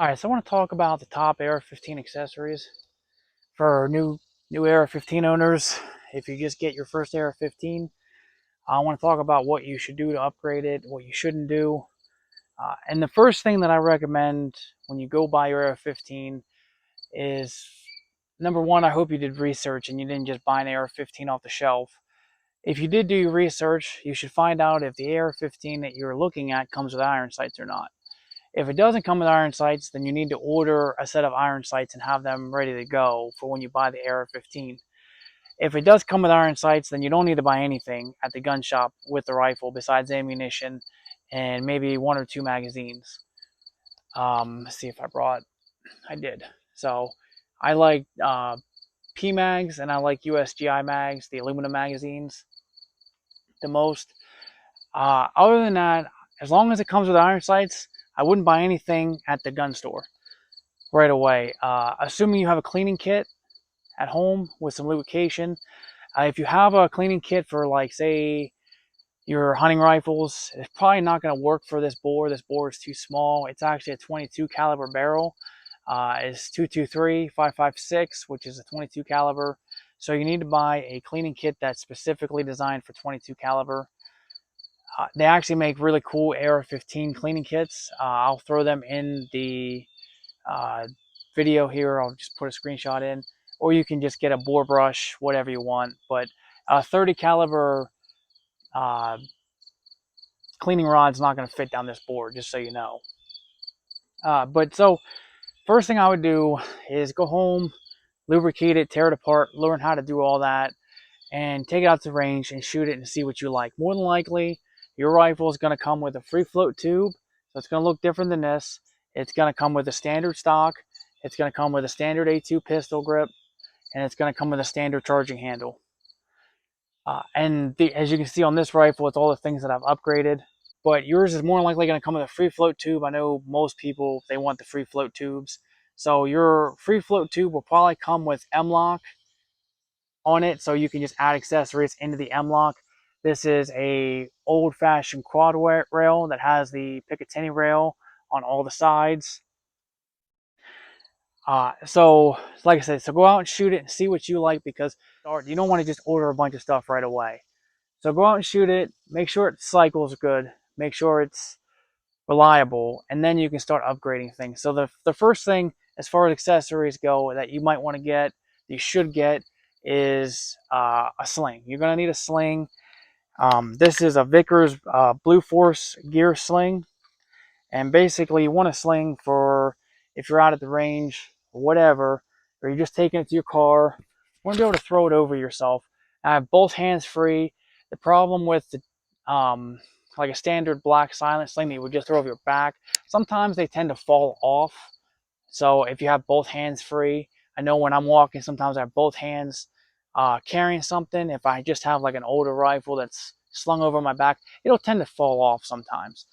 Alright, so I want to talk about the top AR-15 accessories for new AR-15 owners. If you just get your first AR-15, I want to talk about what you should do to upgrade it, what you shouldn't do. And the first thing that I recommend when you go buy your AR-15 is, number one, I hope you did research and you didn't just buy an AR-15 off the shelf. If you did do your research, you should find out if the AR-15 that you're looking at comes with iron sights or not. If it doesn't come with iron sights, then you need to order a set of iron sights and have them ready to go for when you buy the AR-15. If it does come with iron sights, then you don't need to buy anything at the gun shop with the rifle besides ammunition and maybe one or two magazines. Let's see if I did. So I like P-mags and I like USGI mags, the aluminum magazines, the most. Other than that, as long as it comes with iron sights, I wouldn't buy anything at the gun store right away. Assuming you have a cleaning kit at home with some lubrication. If you have a cleaning kit for, like, say, your hunting rifles, it's probably not going to work for this bore. This bore is too small. It's actually a 22 caliber barrel. It's 223 556, which is a 22 caliber. So you need to buy a cleaning kit that's specifically designed for 22 caliber. They actually make really cool AR-15 cleaning kits. I'll throw them in the video here. I'll just put a screenshot in, or you can just get a bore brush, whatever you want. But 30 caliber cleaning rod's not going to fit down this board, just so you know. But so first thing I would do is go home, lubricate it, tear it apart, learn how to do all that, and take it out to the range and shoot it and see what you like. More than likely, your rifle is going to come with a free float tube, so it's going to look different than this. It's going to come with a standard stock. It's going to come with a standard A2 pistol grip, and it's going to come with a standard charging handle. As you can see on this rifle, it's all the things that I've upgraded. But yours is more likely going to come with a free float tube. I know most people, they want the free float tubes. So your free float tube will probably come with M-LOK on it, so you can just add accessories into the M-LOK. This is a old-fashioned quad rail that has the Picatinny rail on all the sides. So like I said, so go out and shoot it and see what you like, because you don't want to just order a bunch of stuff right away. So go out and shoot it, make sure it cycles good, make sure it's reliable, and then you can start upgrading things. So the first thing, as far as accessories go, that you might want to get, you should get, is a sling. You're going to need a sling. This is a Vickers Blue Force gear sling. And basically, you want a sling for if you're out at the range or whatever, or you're just taking it to your car, you want to be able to throw it over yourself. I have both hands free. The problem with the like a standard black silent sling that you would just throw over your back, sometimes they tend to fall off. So if you have both hands free, I know when I'm walking, sometimes I have both hands carrying something. If I just have like an older rifle that's slung over my back, it'll tend to fall off sometimes.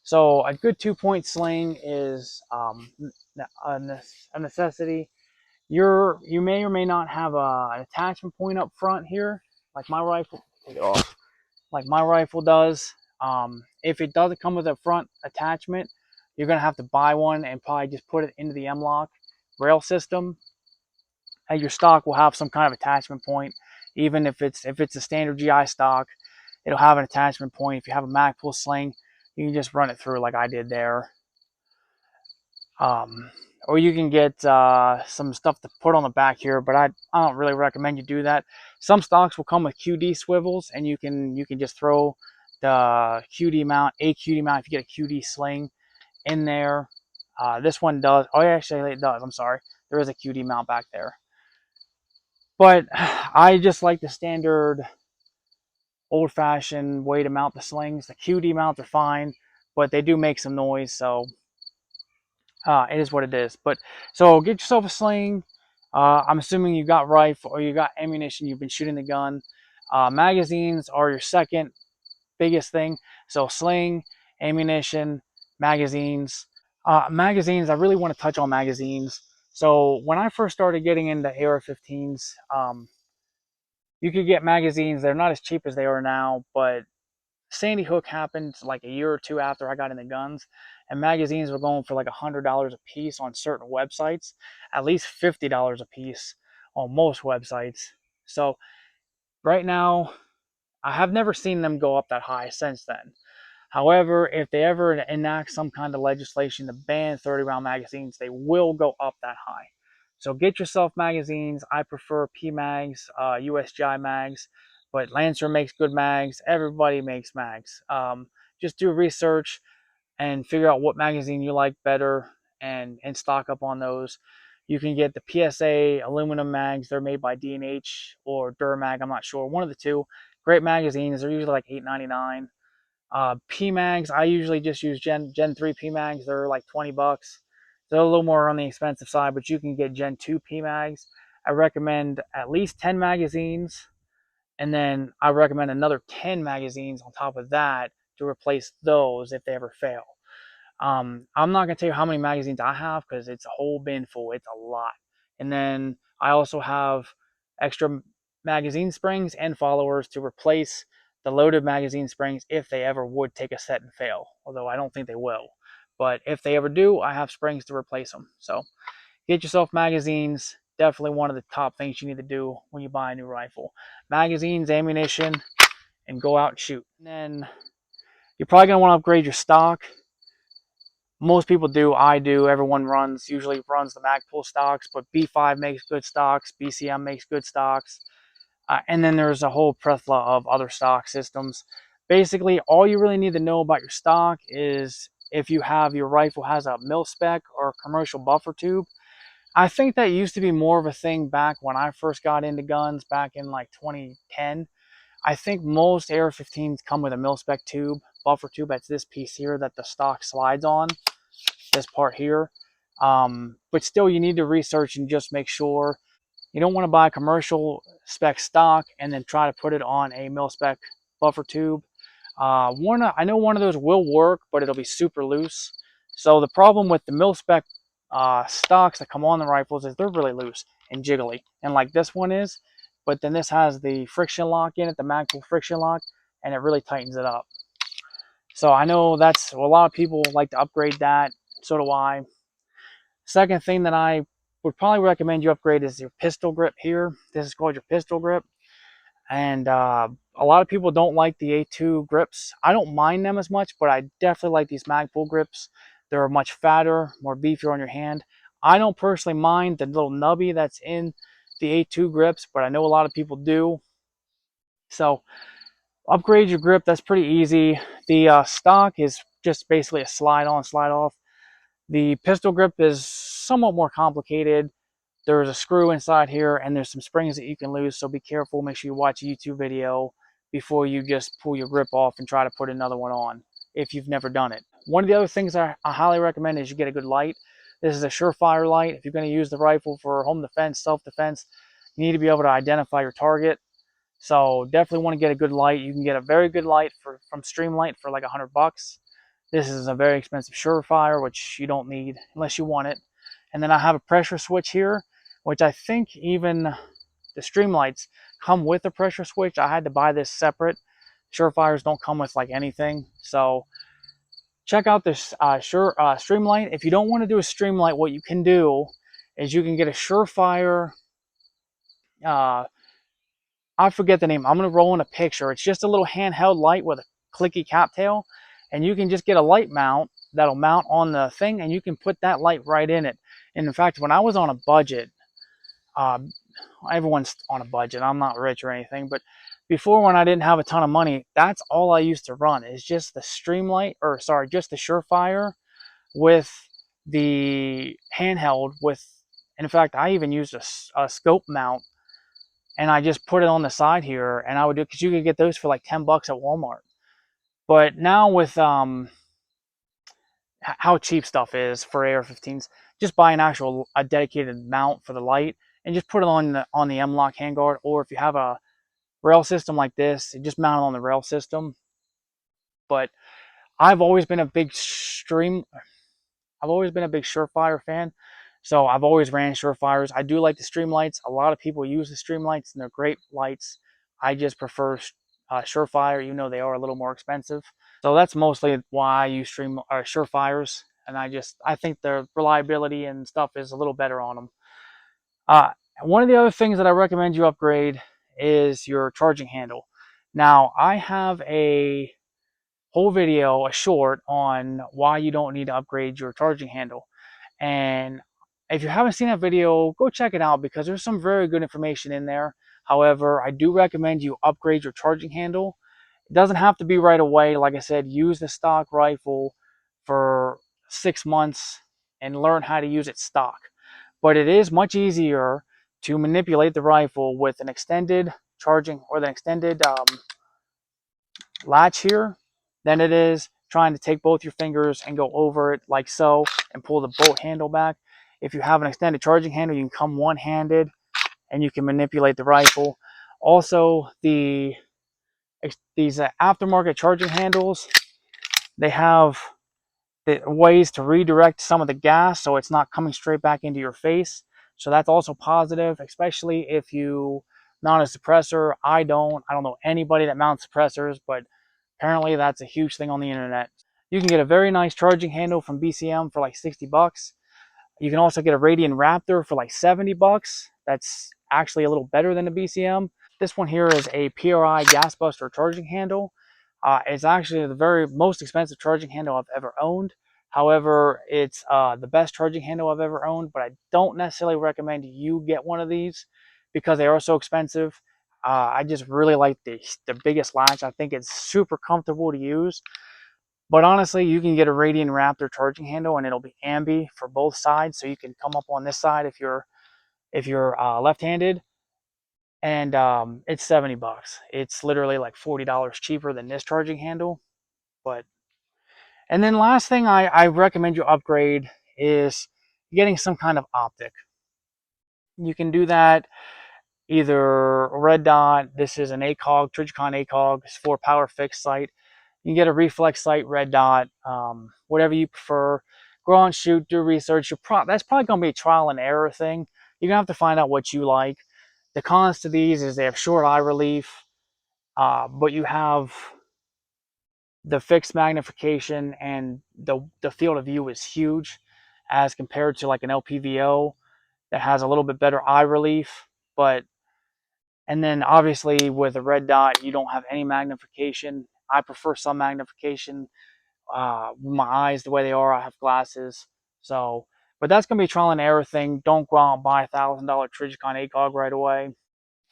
So a good 2-point sling is a necessity. You may or may not have an attachment point up front here, like my rifle. Take it off. Like my rifle does. If it doesn't come with a front attachment, you're gonna have to buy one and probably just put it into the M-LOK rail system. And your stock will have some kind of attachment point. Even if it's a standard GI stock, it'll have an attachment point. If you have a Magpul sling, you can just run it through like I did there. Or you can get some stuff to put on the back here, but I don't really recommend you do that. Some stocks will come with QD swivels, and you can just throw the QD mount, a QD mount, if you get a QD sling in there. This one does. Oh, actually, it does. I'm sorry. There is a QD mount back there. But I just like the standard old-fashioned way to mount the slings. The QD mounts are fine, but they do make some noise, so it is what it is. But so get yourself a sling. I'm assuming you got rifle or you got ammunition. You've been shooting the gun. Magazines are your second biggest thing. So sling, ammunition, magazines. Magazines, I really want to touch on magazines. So when I first started getting into AR-15s, you could get magazines. They're not as cheap as they are now, but Sandy Hook happened like a year or two after I got into guns, and magazines were going for like $100 a piece on certain websites, at least $50 a piece on most websites. So right now, I have never seen them go up that high since then. However, if they ever enact some kind of legislation to ban 30 round magazines, they will go up that high. So get yourself magazines. I prefer P mags, USGI mags, but Lancer makes good mags. Everybody makes mags. Just do research and figure out what magazine you like better, and stock up on those. You can get the PSA aluminum mags. They're made by D&H or Durmag. I'm not sure. One of the two. Great magazines. They're usually like $8.99. PMags, I usually just use Gen 3 PMags. They're like 20 bucks. They're a little more on the expensive side, but you can get Gen 2 PMags. I recommend at least 10 magazines, and then I recommend another 10 magazines on top of that to replace those if they ever fail. I'm not going to tell you how many magazines I have because it's a whole bin full. It's a lot. And then I also have extra magazine springs and followers to replace the loaded magazine springs if they ever would take a set and fail, although I don't think they will. But if they ever do, I have springs to replace them. So get yourself magazines. Definitely one of the top things you need to do when you buy a new rifle. Magazines, ammunition, and go out and shoot. And then you're probably going to want to upgrade your stock. Most people do. I do. Everyone usually runs the Magpul stocks, but B5 makes good stocks. BCM makes good stocks. And then there's a whole plethora of other stock systems. Basically, all you really need to know about your stock is if your rifle has a mil spec or a commercial buffer tube. I think that used to be more of a thing back when I first got into guns back in like 2010. I think most AR-15s come with a mil spec tube, buffer tube. That's this piece here that the stock slides on, this part here. But still, you need to research and just make sure. You don't want to buy commercial spec stock and then try to put it on a mil spec buffer tube. I know one of those will work, but it'll be super loose. So the problem with the mil spec stocks that come on the rifles is they're really loose and jiggly, and like this one is. But then this has the friction lock in it, the Magpul friction lock, and it really tightens it up. So I know a lot of people like to upgrade that. So do I. Second thing that I would probably recommend you upgrade is your pistol grip here. This is called your pistol grip. And a lot of people don't like the A2 grips. I don't mind them as much, but I definitely like these Magpul grips. They're much fatter, more beefier on your hand. I don't personally mind the little nubby that's in the A2 grips, but I know a lot of people do. So upgrade your grip. That's pretty easy. The stock is just basically a slide on, slide off. The pistol grip is somewhat more complicated. There's a screw inside here, and there's some springs that you can lose, so be careful. Make sure you watch a YouTube video before you just pull your grip off and try to put another one on if you've never done it. One of the other things I highly recommend is you get a good light. This is a surefire light. If you're going to use the rifle for home defense, self-defense, you need to be able to identify your target. So definitely want to get a good light. You can get a very good light from Streamlight for like $100. This is a very expensive Surefire, which you don't need unless you want it. And then I have a pressure switch here, which I think even the Streamlights come with a pressure switch. I had to buy this separate. Surefires don't come with like anything. So check out this Streamlight. If you don't want to do a Streamlight, what you can do is you can get a Surefire. I forget the name. I'm going to roll in a picture. It's just a little handheld light with a clicky cattail. And you can just get a light mount that'll mount on the thing, and you can put that light right in it. And in fact, when I was on a budget, everyone's on a budget. I'm not rich or anything, but before, when I didn't have a ton of money, that's all I used to run is just the just the Surefire with the handheld and in fact, I even used a scope mount, and I just put it on the side here, and I would do, because you could get those for like $10 at Walmart. But now with how cheap stuff is for AR-15s, just buy a dedicated mount for the light and just put it on the M-LOK handguard. Or if you have a rail system like this, just mount it on the rail system. But I've always been a big Surefire fan, so I've always ran Surefires. I do like the Streamlights. A lot of people use the Streamlights, and they're great lights. I just prefer Surefire, even though they are a little more expensive. So that's mostly why I use Surefires, and I think the reliability and stuff is a little better on them. Uh, One of the other things that I recommend you upgrade is your charging handle. Now, I have a whole video, a short, on why you don't need to upgrade your charging handle. And if you haven't seen that video, go check it out because there's some very good information in there. However, I do recommend you upgrade your charging handle. It doesn't have to be right away. Like I said, use the stock rifle for 6 months and learn how to use it stock. But it is much easier to manipulate the rifle with an extended charging or the extended latch here than it is trying to take both your fingers and go over it like so and pull the bolt handle back. If you have an extended charging handle, you can come one-handed and you can manipulate the rifle. Also, these aftermarket charging handles, they have the ways to redirect some of the gas so it's not coming straight back into your face. So that's also positive, especially if you mount a suppressor. I don't know anybody that mounts suppressors, but apparently that's a huge thing on the internet. You can get a very nice charging handle from BCM for like 60 bucks. You can also get a Radian Raptor for like 70 bucks. That's actually a little better than a BCM. This one here is a PRI gas buster charging handle. It's actually the very most expensive charging handle I've ever owned. However, it's the best charging handle I've ever owned, but I don't necessarily recommend you get one of these because they are so expensive. I just really like the biggest latch. I think it's super comfortable to use. But honestly, you can get a Radian Raptor charging handle and it'll be ambi for both sides. So you can come up on this side if you're left-handed, and it's 70 bucks. It's literally like $40 cheaper than this charging handle. But and then last thing I recommend you upgrade is getting some kind of optic. You can do that either red dot. This is an ACOG, Trijicon ACOG. It's for power fixed sight. You can get a reflex sight, red dot, whatever you prefer. Go on, shoot, do research. That's probably going to be a trial and error thing. You're going to have to find out what you like. The cons to these is they have short eye relief, but you have the fixed magnification and the field of view is huge as compared to like an LPVO that has a little bit better eye relief. But and then obviously with a red dot, you don't have any magnification. I prefer some magnification. My eyes the way they are, I have glasses. So, but that's gonna be a trial and error thing. Don't go out and buy $1,000 Trijicon ACOG right away.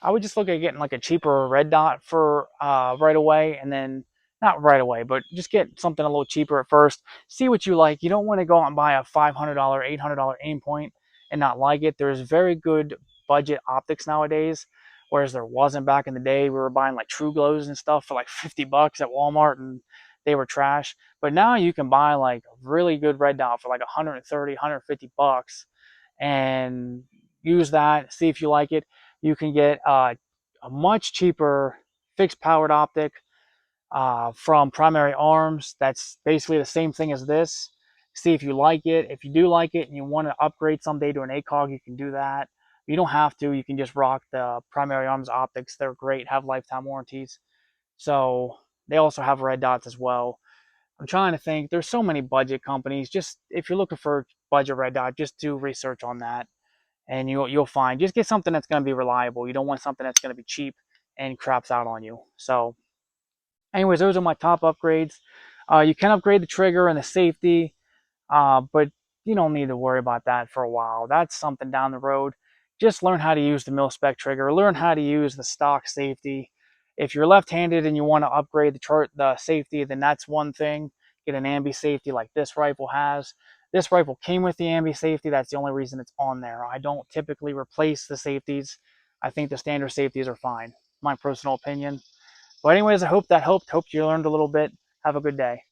I would just look at getting like a cheaper red dot for right away, and then not right away, but just get something a little cheaper at first. See what you like. You don't want to go out and buy a $500, $800 aim point and not like it. There's very good budget optics nowadays, whereas there wasn't back in the day. We were buying like True Glows and stuff for like 50 bucks at Walmart, and they were trash. But now you can buy like a really good red dot for like 130, 150 bucks and use that, see if you like it. You can get a much cheaper fixed powered optic from Primary Arms. That's basically the same thing as this. See if you like it. If you do like it and you want to upgrade someday to an ACOG, you can do that. You don't have to. You can just rock the Primary Arms optics. They're great, have lifetime warranties. So they also have red dots as well. I'm trying to think. There's so many budget companies. Just if you're looking for budget red dot, just do research on that, and you'll find. Just get something that's going to be reliable. You don't want something that's going to be cheap and craps out on you. So, anyways, those are my top upgrades. You can upgrade the trigger and the safety, but you don't need to worry about that for a while. That's something down the road. Just learn how to use the mil-spec trigger. Learn how to use the stock safety. If you're left-handed and you want to upgrade the safety, then that's one thing. Get an ambi safety like this rifle has. This rifle came with the ambi safety. That's the only reason it's on there. I don't typically replace the safeties. I think the standard safeties are fine. My personal opinion. But anyways, I hope that helped. Hope you learned a little bit. Have a good day.